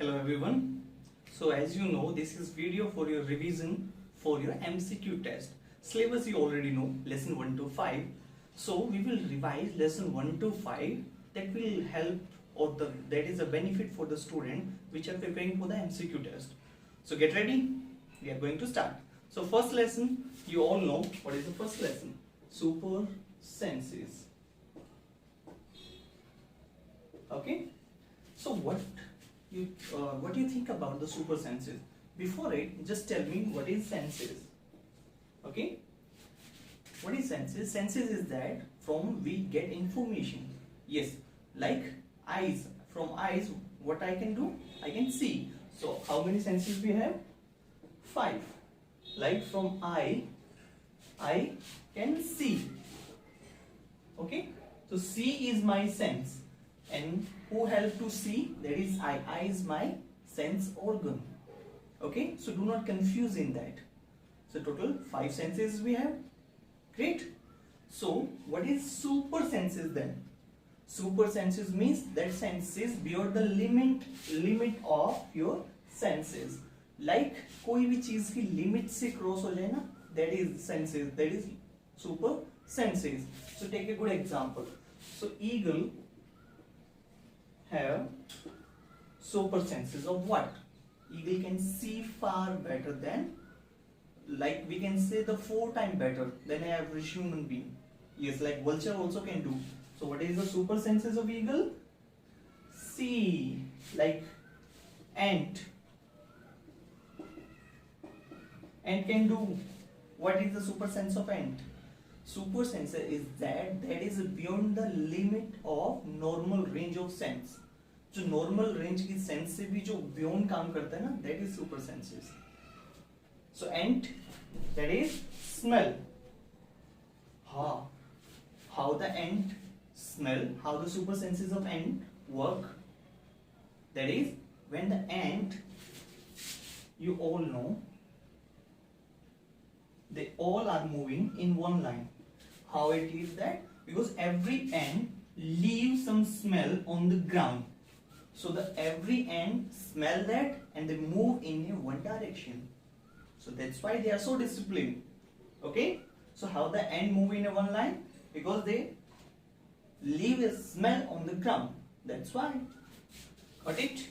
Hello everyone. So as you know, this is video for your revision for your MCQ test. Syllabus you already know, lesson 1 to 5. So we will revise lesson 1 to 5 that will help or that is a benefit for the student which are preparing for the MCQ test. So get ready. We are going to start. So first lesson, you all know what is the first lesson? Super senses. Okay. So what do you think about the super senses? Before it, just tell me what is senses. Okay, what is senses? Senses is that from we get information. Yes, like eyes. From eyes, what I can do? I can see. So how many senses we have? 5. Like from eye, I can see. Okay, so see is my sense. And who help to see? That is eye. Eye is my sense organ. Okay, so do not confuse in that. So total 5 senses we have. Great. So what is super senses then? Super senses means that senses beyond the limit of your senses. Like कोई भी चीज की limit से cross हो जाए ना, that is senses. That is super senses. So take a good example. So eagle have super senses of what? Eagle can see far better than, like we can say, the 4 times better than an average human being. Yes, like vulture also can do. So what is the super senses of eagle? See, like ant. Ant can do. What is the super sense of ant? Super sense is that is beyond the limit of normal range of sense. जो normal range की sense से भी जो beyond काम करता है ना, that is super senses. So ant that is smell. How the ant smell, how the super senses of ant work? That is when the ant, you all know, they all are moving in one line. How it is that? Because every ant leaves some smell on the ground. So the every ant smell that and they move in a one direction. So that's why they are so disciplined. Okay? So how the ant move in a one line? Because they leave a smell on the ground. That's why. Got it?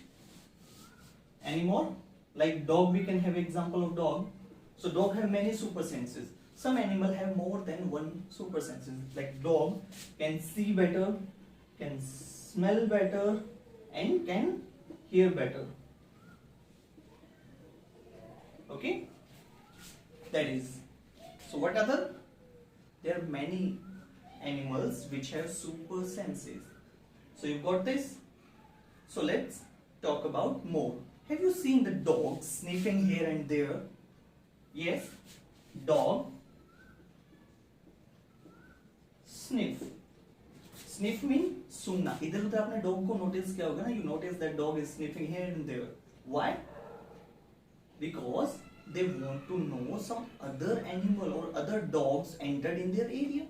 Any more? Like dog, we can have example of dog. So dog have many super senses. Some animal have more than one super senses. Like dog can see better, can smell better, and can hear better. Okay? That is. So what other? There are many animals which have super senses. So you got this? So let's talk about more. Have you seen the dog sniffing here and there? Yes, dog sniff. Sniff mean सूंघना. इधर उधर आपने dog को notice किया होगा ना. You notice that dog is sniffing here and there. Why? Because they want to know some other animal or other dogs entered in their area.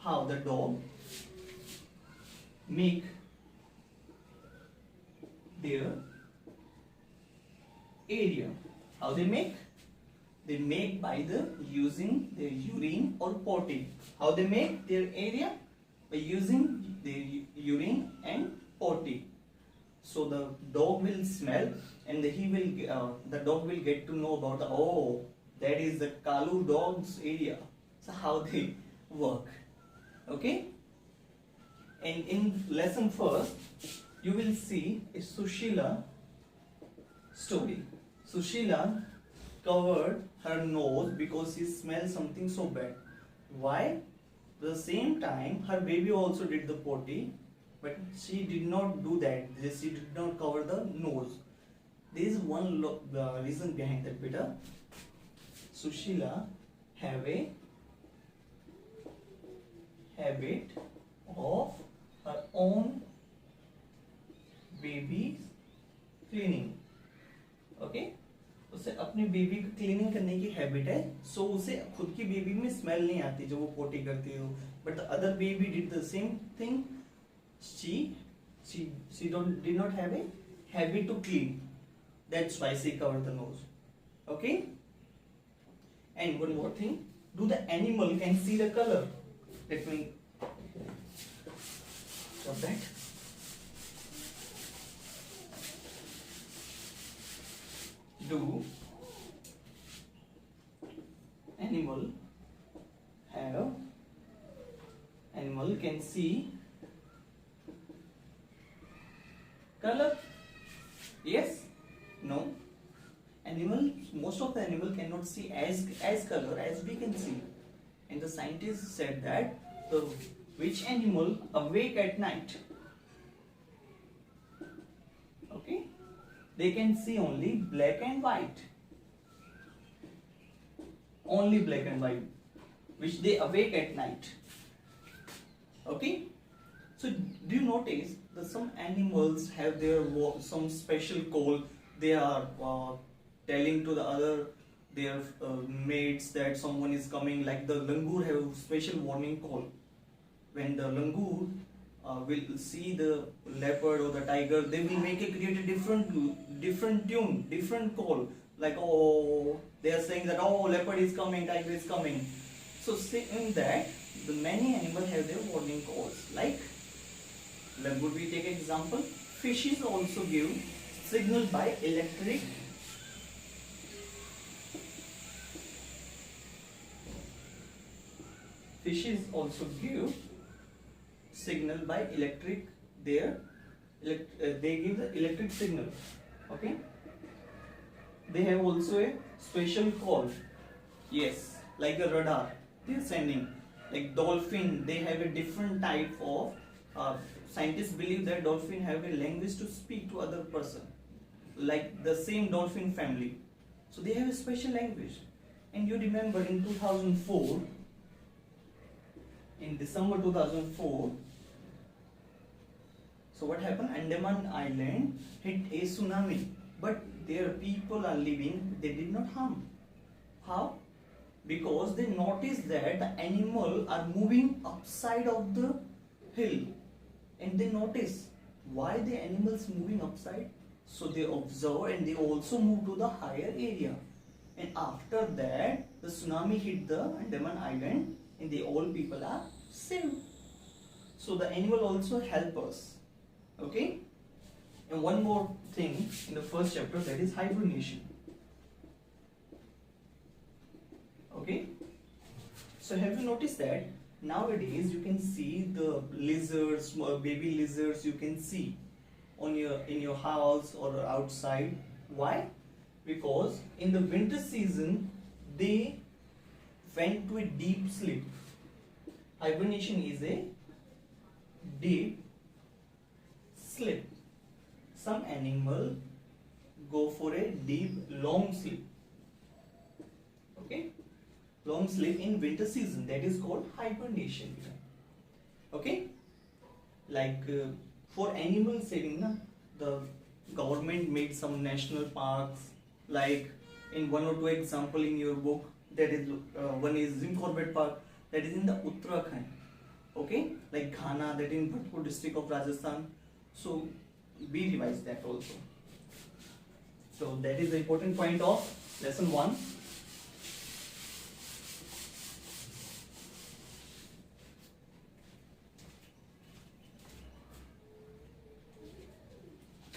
How the dog make their area. How they make? They make by using their urine or potty. How they make their area? By using their urine and potty. So the dog will smell and the dog will get to know about that is the Kalu dog's area. So how they work. Okay? And in lesson first, you will see a Sushila story. Sushila covered her nose because she smelled something so bad. Why? At the same time, her baby also did the potty, but she did not do that. She did not cover the nose. There is one reason behind that, beta. Sushila have a habit of her own baby's cleaning. Okay? उसे अपनी baby को cleaning करने की habit है. सो उसे खुद की baby में स्मेल नहीं आती जो वो पोटी करती हो. But the other baby did the same thing. She She did not have a habit to clean. That's why she covered the nose. Okay. And one more thing. Do the animal can see the color? Let me stop that. Do animal can see color? Yes? No? Most of the animal cannot see as color as we can see. And the scientists said that which animal awake at night? Okay? They can see only black and white. Only black and white, which they awake at night. Okay? So do you notice that some animals have their some special call? They are telling to the other their mates that someone is coming. Like the langur have special warning call. When the langur will see the leopard or the tiger, they will create a different tune, different call. Like, oh, they are saying that, oh, leopard is coming, tiger is coming. So saying that, the many animals have their warning calls. Like, would we take example? Fishes also give signal by electric. Fishes also give signal by electric. They give the electric signal. Okay. They have also a special call. Yes, like a radar. They are sending. Like dolphin, they have a different type of. Scientists believe that dolphin have a language to speak to other person, like the same dolphin family. So they have a special language. And you remember in 2004, in December 2004, so what happened? Andaman Island hit a tsunami, but their people are living, they did not harm. How? Because they noticed that the animal are moving upside of the hill, and they notice why the animals moving upside. So they observe and they also move to the higher area. And after that, the tsunami hit the Andaman Island, and the all people are saved. So the animal also help us. Okay. And one more thing in the first chapter, that is hibernation. Okay. So have you noticed that nowadays you can see the lizards, baby lizards you can see on in your house or outside. Why? Because in the winter season they went to a deep sleep. Hibernation is a deep sleep. Some animal go for a deep long sleep. Okay, long sleep in winter season, that is called hibernation. Okay, like for animal saving, the government made some national parks. Like in one or two example in your book, that is one is Jim Corbett Park, that is in the Uttarakhand. Okay, like Ghana, that is in Bhadpur district of Rajasthan. So we revise that also. So that is the important point of lesson 1.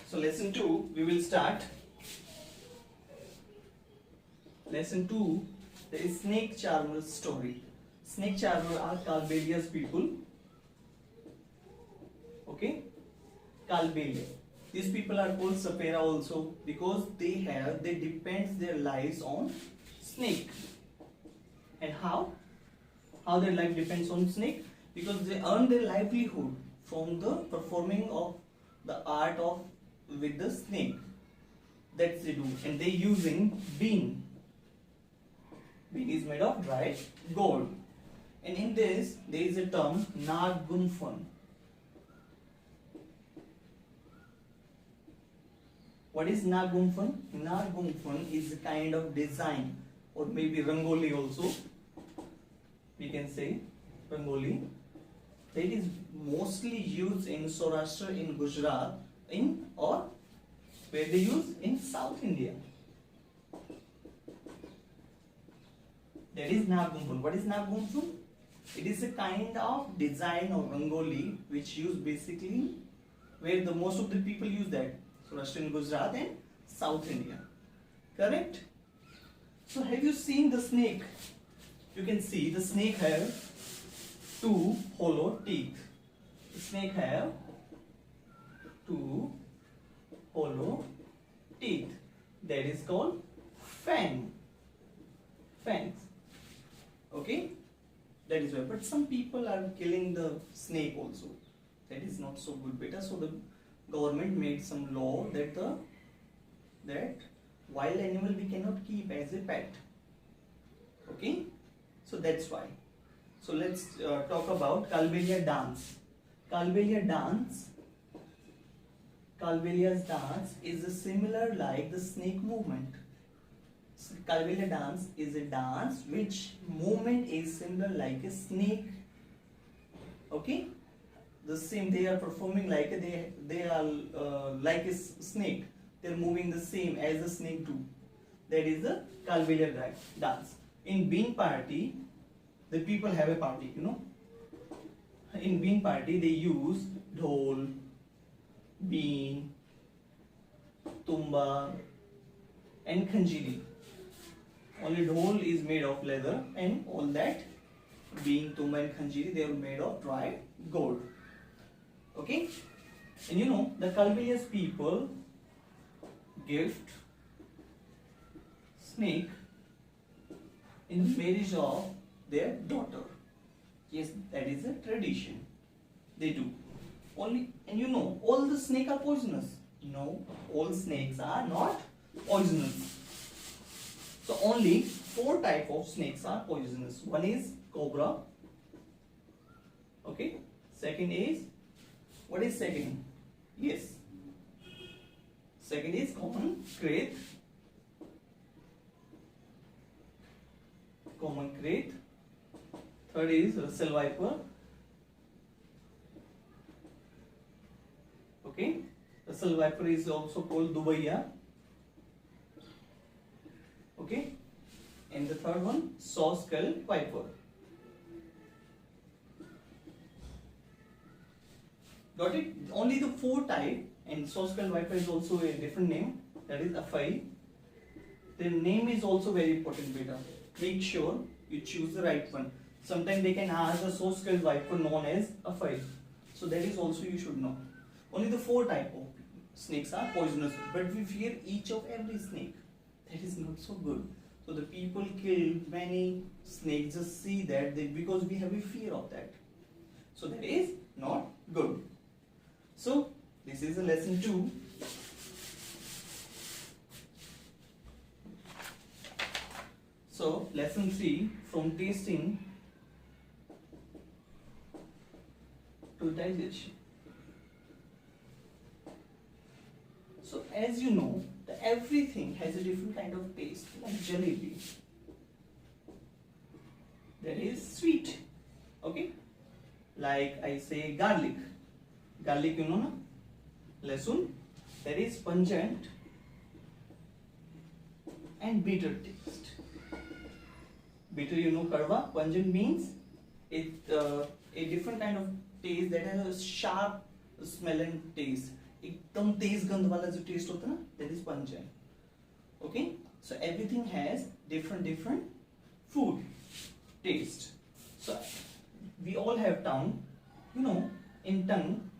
So lesson 2, we will start. Lesson 2, the snake charmer story. Snake charmer are Kalbelia's people. Okay, Kalbelia. These people are called Sapera also because they depend their lives on snake. And how? How their life depends on snake? Because they earn their livelihood from the performing of the art of with the snake. That they do, and they using bean. Bean is made of dried gold. And in this, there is a term Nagumfan. What is Nagumfan? Nagumfan is a kind of design, or maybe Rangoli also. We can say Rangoli. that is mostly used in Saurashtra, in Gujarat, or where they use in South India. That is Nagumful. What is Nagumful? It is a kind of design or rangoli which use basically where the most of the people use that. Saurashtra in Gujarat and South India. Correct? So have you seen the snake? You can see the snake have two hollow teeth. The snake have two hollow teeth. That is called fangs. Okay? That is why. But some people are killing the snake also. That is not so good, beta. So the government made some law that wild animal we cannot keep as a pet. Okay? So that's why. So let's talk about Kalbelia dance. Kalbelia's dance is similar like the snake movement. So Kalbelia dance is a dance which movement is similar like a snake. Okay? The same, they are performing like they are like a snake. They are moving the same as a snake do. That is the Kalbelia dance. In bean party, the people have a party, you know. In bean party, they use dhol, bean, tumba, and khanjiri. Only dhol is made of leather, and all that bean, tumba, and khanjiri, they are made of dry gold. Okay, and you know the Kalbelia's people gift snake in the marriage of their daughter. Yes, that is a tradition. They do. Only, and you know, all the snakes are poisonous. No, all snakes are not poisonous. So only 4 types of snakes are poisonous. One is cobra. Okay. Second is, what is second? Yes. Second is common krait. Common krait. Third is Russell viper. Okay. Russell viper is also called Dubaiya. Okay. And the third one, saw skull viper. Got it? Only the 4 type, and saw skull viper is also a different name. That is Afai. The name is also very important, beta. Make sure you choose the right one. Sometimes they can ask a saw skull viper known as Afai. So that is also you should know. Only the 4 type of snakes are poisonous, but we fear each of every snake. That is not so good. So the people kill many snakes, just see that because we have a fear of that. So that is not good. So this is a lesson 2. So lesson 3, from tasting to digestion. So as you know, everything has a different kind of taste, like jalebi. That is sweet. Okay? Like I say garlic. Garlic, you know, na? Lasun. That is pungent and bitter taste. Bitter, you know, kadwa. Pungent means a different kind of taste that has a sharp smell and taste. एकदम तेज गंध वाला जो test होता है ना, that is pungent. Okay, so everything has different food taste. So we all have tongue, you know. In tongue,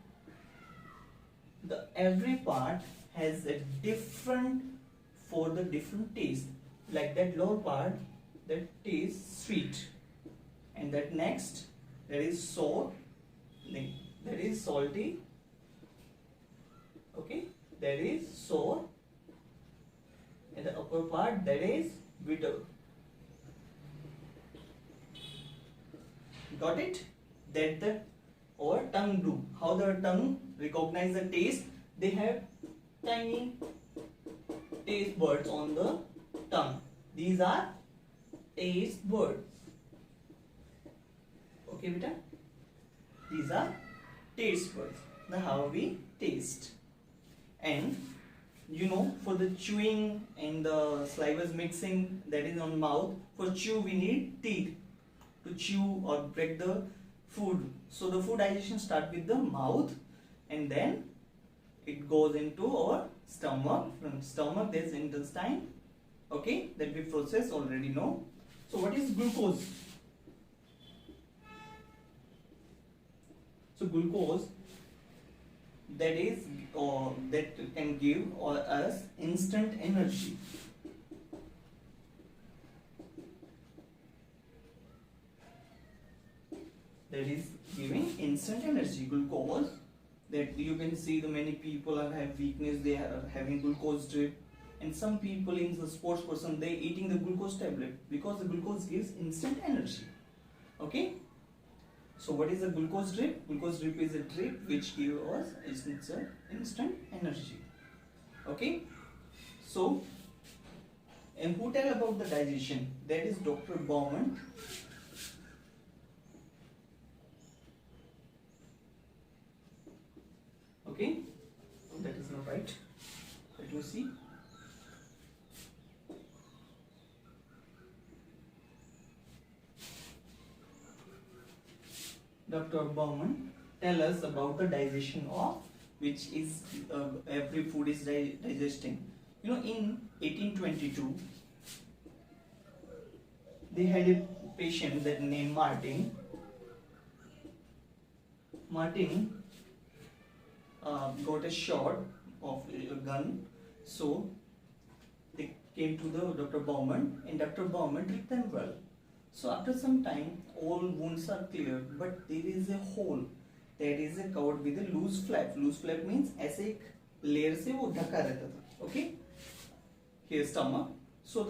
the every part has a different for the different taste. Like that lower part that tastes sweet, and that next that is sour, that is salty. Okay, that is sour, and the upper part that is bitter. Got it? That the our tongue do. How the tongue recognize the taste? They have tiny taste buds on the tongue. These are taste buds. Okay, beta. These are taste buds, the how we taste. And you know, for the chewing and the saliva's mixing, that is on mouth, for chew we need teeth to chew or break the food. So the food digestion start with the mouth, and then it goes into our stomach. From stomach there is intestine, okay, that we process already know. So what is glucose? So glucose, that is that can give us instant energy. That is giving instant energy, glucose. That you can see the many people are have weakness, they are having glucose drip, and some people in the sports person they eating the glucose tablet because the glucose gives instant energy. Okay. So what is a glucose drip? Glucose drip is a drip which gives us instant energy. Okay. So, and who tell about the digestion? That is Dr. Bauman. Okay. That is not right. Let me see. Dr. Bauman tell us about the digestion of which is every food is digesting. You know, in 1822 they had a patient that named Martin. Martin got a shot of a gun, so they came to the Dr. Bauman, and Dr. Bauman treated them well. So after some time, all wounds are cleared, but there is a hole that is covered with a loose flap. Loose flap means ऐसे एक layer से वो ढका रहता था. Okay, here stomach. So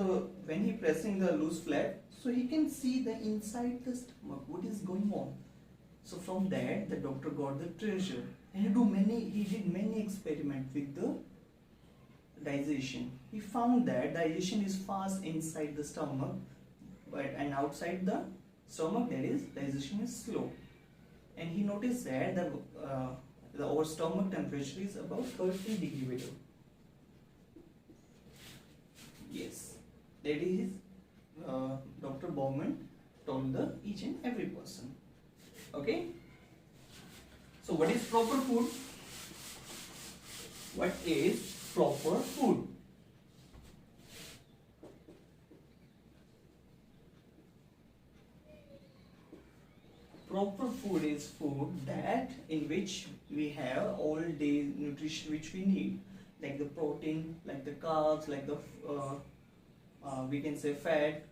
when he pressing the loose flap, so he can see the inside the stomach what is going on. So from that the doctor got the treasure, and he did many experiments with the digestion. He found that digestion is fast inside the stomach, and outside the stomach that is digestion is slow. And he noticed that our stomach temperature is about 30 degree below. Yes, that is Dr. Bauman told the each and every person. Okay. So what is proper food? What is proper food? Proper food is food that in which we have all day nutrition which we need, like the protein, like the carbs, like the we can say fat,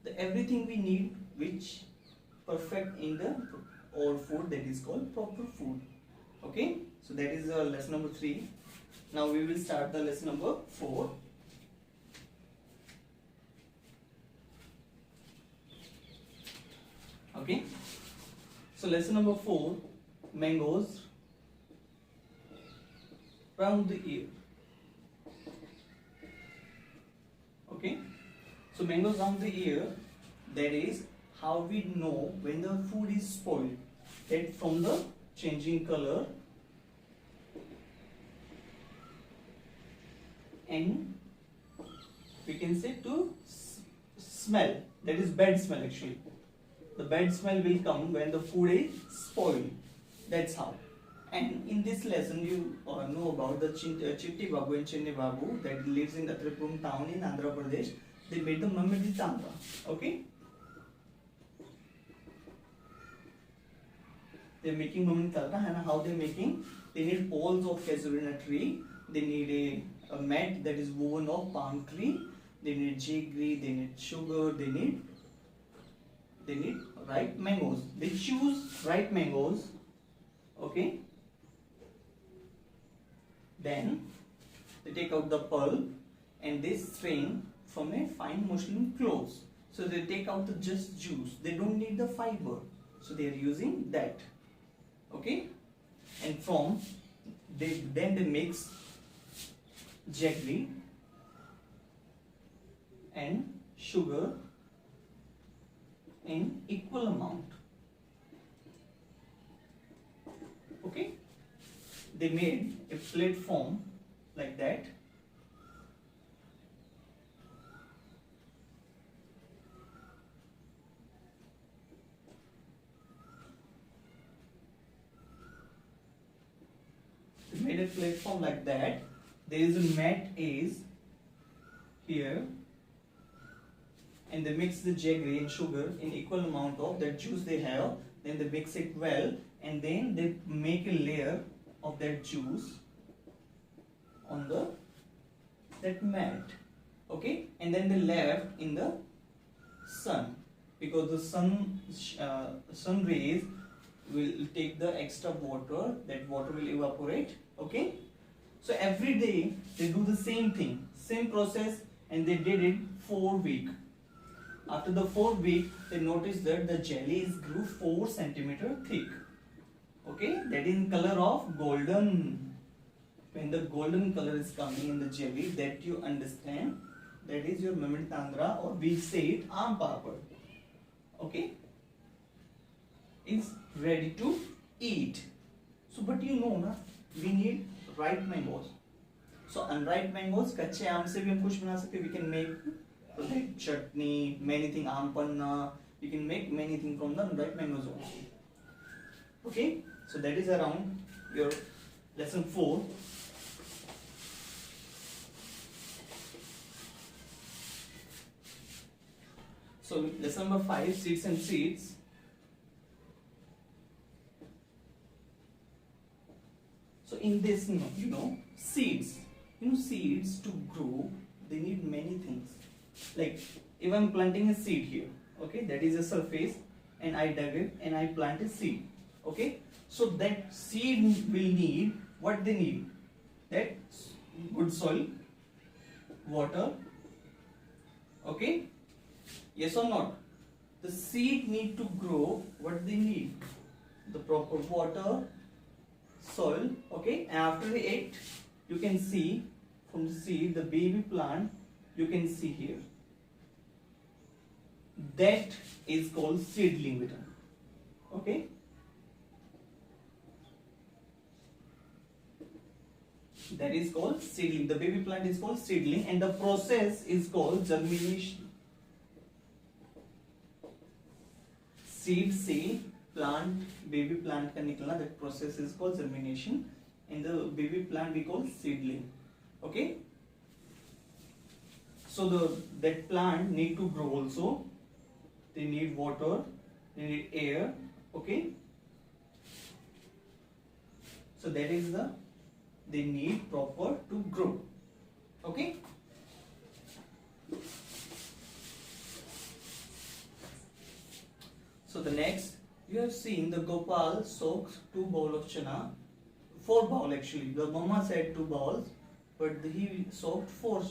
the everything we need which perfect in the all food, that is called proper food. Okay, so that is lesson number 3. Now we will start the lesson number 4. Okay, so lesson number 4, mangoes round the ear. Okay, so mangoes round the ear, that is how we know when the food is spoiled. That from the changing color and we can say to smell, that is bad smell actually. The bad smell will come when the food is spoiled. That's how. And in this lesson you know about the Chitti Babu and Chinni Babu that lives in the Tripura town in Andhra Pradesh. They made the Mamidi Tanga. Okay. They're making Mamidi Tanga, and how they're making? They need poles of casuarina tree. They need a mat that is woven of palm tree. They need jaggery. They need sugar. They need ripe mangoes. They choose ripe mangoes. Okay. Then they take out the pulp and they strain from a fine muslin cloth. So they take out the just juice. They don't need the fiber. So they are using that. Okay. And from then they mix jaggery and sugar in equal amount. they made a platform like that. They made a platform like that. There is a mat is here, and they mix the jaggery and sugar in equal amount of that juice they have. Then they mix it well, and then they make a layer of that juice on that mat. Okay, and then they left in the sun, because the sun rays will take the extra water. That water will evaporate. Okay, so every day they do the same thing, same process, and they did it 4 weeks. After the 4th week, they noticed that the jelly grew 4 centimeter thick. Okay, that is in color of golden. When the golden color is coming in the jelly, that you understand, that is your Memit Tandra, or we say it aam papad. Okay, it's ready to eat. So, but you know na, we need ripe mangoes. So unripe mangoes, कच्चे आम से भी हम कुछ बना सकते हैं. We can make chutney, many things, आम पन्ना. We can make many things from the unripe mangoes also. Okay, so that is around your lesson 4. So lesson number 5, seeds and seeds. So in this, you know, seeds. Seeds to grow, they need many things. Like if I'm planting a seed here, okay, that is a surface, and I dug it and I plant a seed. Okay, so that seed will need what they need. That good soil, water. Okay, yes or not? The seed need to grow what they need. The proper water, soil. Okay, and after the 8, you can see from the seed, the baby plant, you can see here. That is called seedling beta. Okay. That is called seedling. The baby plant is called seedling, and the process is called germination. Seed से plant, baby plant का निकलना, that process is called germination, and the baby plant we call seedling. Okay, so that plant need to grow also. They need water, they need air. Okay, so that is they need proper to grow. Okay, so the next, you have seen the Gopal soaks 2 bowls of chana, 4 bowls actually. The mama said 2 bowls, but he soaked 4.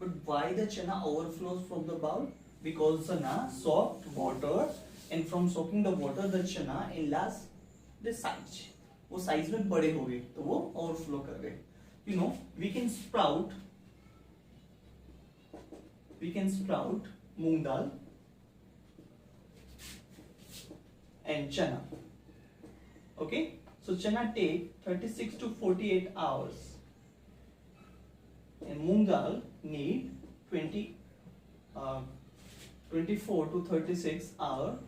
But why the chana overflows from the bowl? Because chana soaked water, and from soaking the water, the chana enlarged the size. वो size में बड़े हो गए, तो वो overflow कर गए. You know, we can sprout moong dal and chana. Okay, so chana take 36 to 48 hours, and moong dal need 24 to 36 hours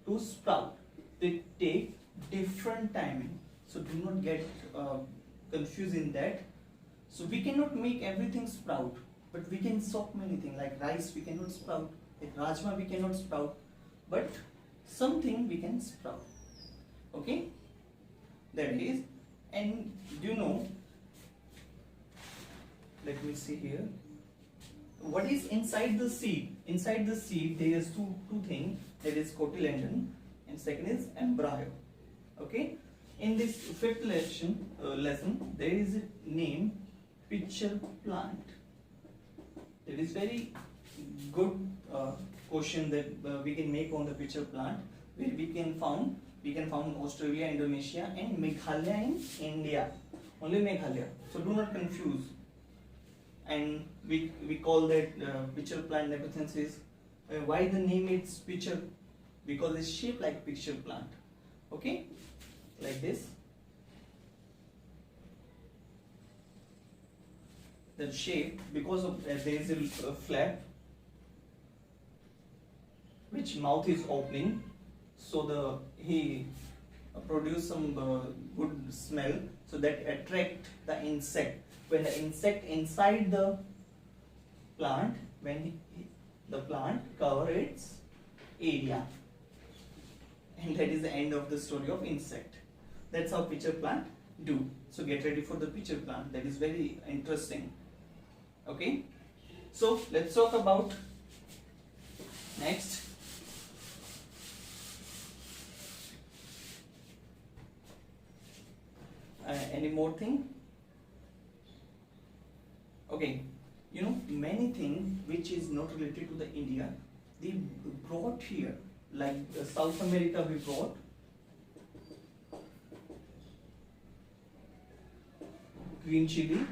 to sprout. They take different timing, so do not get confused in that. So we cannot make everything sprout, but we can soak many things. Like rice we cannot sprout, like rajma we cannot sprout, but something we can sprout. Okay, that is. And you know, let me see here, what is inside the seed. Inside the seed there is two things. There is cotyledon, and second is embryo. Okay, in this 5th lesson there is a name pitcher plant. It is very good question that we can make on the pitcher plant, where we can found Australia, Indonesia, and Meghalaya in India. Only Meghalaya. So do not confuse. And we call that pitcher plant nepenthes. Why the name is pitcher? Because it's shaped like pitcher plant. Okay, like this. the shape, because of there is a flap which mouth is opening, so he produce some good smell, so that attract the insect. When the insect inside the plant, when the plant cover its area, and that is the end of the story of insect. That's how pitcher plant do. So get ready for the pitcher plant. That is very interesting. Okay, so let's talk about next. Any more thing? Okay, you know, many things which is not related to the India, they brought here, like South America we brought, green chili,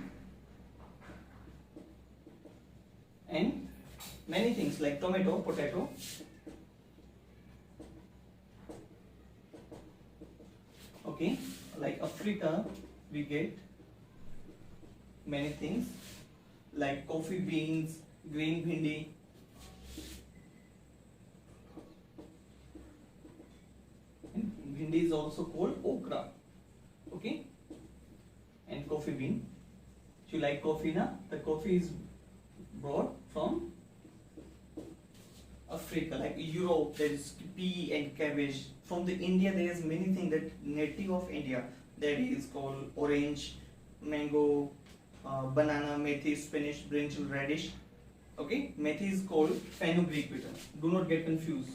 and many things like tomato, potato. Okay, like Africa we get many things like coffee beans, green bhindi, and bhindi is also called okra. Okay, and coffee bean. If you like coffee, na, the coffee is brought from Africa, like Europe. There is pea and cabbage. From the India, there is many things that native of India. That is called orange, mango, banana, methi, spinach, brinjal, radish. Okay, methi is called fenugreek bitter. Do not get confused.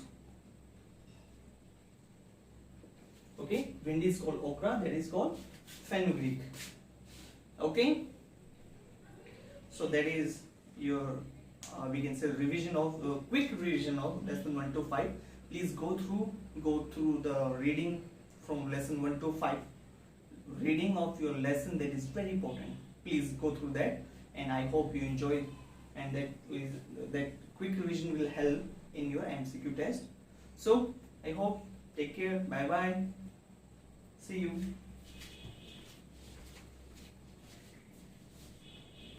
Okay, bhindi is called okra. That is called fenugreek. Okay, so that is your we can say revision of quick revision of lesson 1 to 5. Please go through the reading from lesson 1 to 5. Reading of your lesson, that is very important. Please go through that, and I hope you enjoy, and that quick revision will help in your MCQ test. So I hope, take care, bye bye, see you.